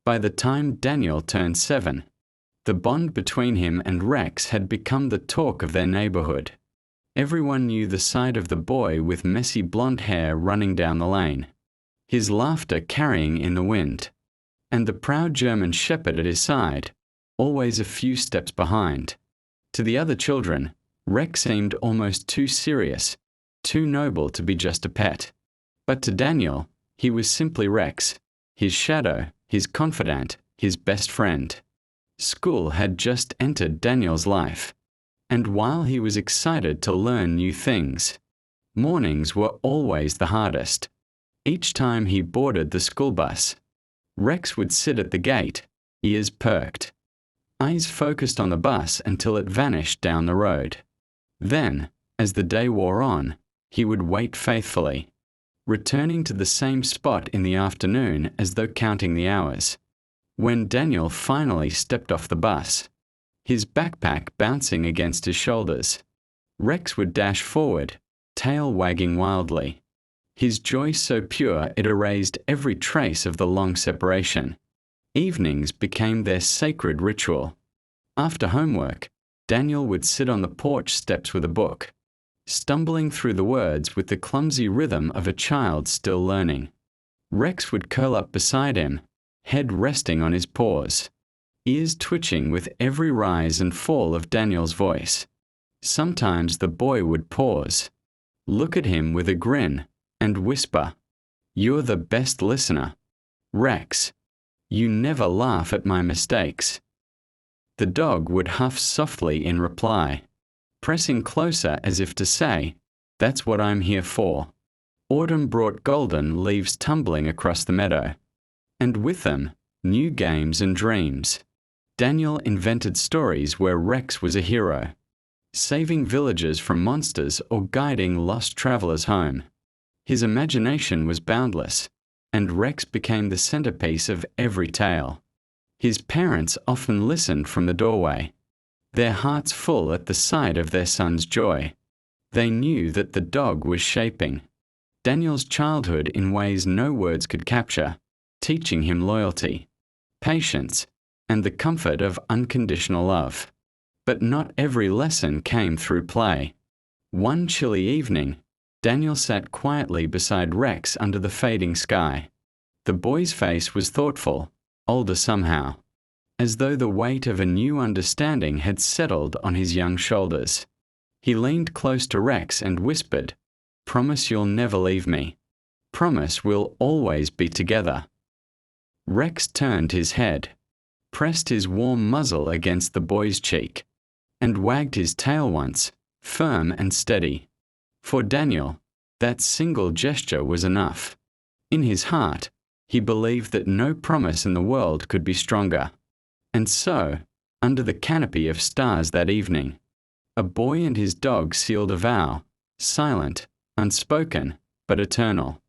By the time Daniel turned 7, the bond between him and Rex had become the talk of their neighborhood. Everyone knew the side of the boy with messy blonde hair running down the lane, his laughter carrying in the wind, and the proud German shepherd at his side, always a few steps behind. To the other children, Rex seemed almost too serious, too noble to be just a pet. But to Daniel, he was simply Rex, his shadow, his confidant, his best friend. School had just entered Daniel's life, and while he was excited to learn new things, mornings were always the hardest. Each time he boarded the school bus, Rex would sit at the gate, ears perked, eyes focused on the bus until it vanished down the road. Then, as the day wore on, he would wait faithfully, returning to the same spot in the afternoon as though counting the hours. When Daniel finally stepped off the bus, his backpack bouncing against his shoulders, Rex would dash forward, tail wagging wildly, his joy so pure it erased every trace of the long separation. Evenings became their sacred ritual. After homework, Daniel would sit on the porch steps with a book, stumbling through the words with the clumsy rhythm of a child still learning. Rex would curl up beside him, head resting on his paws, ears twitching with every rise and fall of Daniel's voice. Sometimes the boy would pause, look at him with a grin, and whisper, "You're the best listener. Rex, you never laugh at my mistakes." The dog would huff softly in reply, pressing closer as if to say, "That's what I'm here for." Autumn brought golden leaves tumbling across the meadow, and with them, new games and dreams. Daniel invented stories where Rex was a hero, saving villagers from monsters or guiding lost travelers home. His imagination was boundless, and Rex became the centerpiece of every tale. His parents often listened from the doorway, their hearts full at the sight of their son's joy. They knew that the dog was shaping Daniel's childhood in ways no words could capture, teaching him loyalty, patience, and the comfort of unconditional love. But not every lesson came through play. One chilly evening, Daniel sat quietly beside Rex under the fading sky. The boy's face was thoughtful, older somehow, as though the weight of a new understanding had settled on his young shoulders. He leaned close to Rex and whispered, "Promise you'll never leave me. Promise we'll always be together." Rex turned his head, pressed his warm muzzle against the boy's cheek, and wagged his tail once, firm and steady. For Daniel, that single gesture was enough. In his heart, he believed that no promise in the world could be stronger. And so, under the canopy of stars that evening, a boy and his dog sealed a vow, silent, unspoken, but eternal.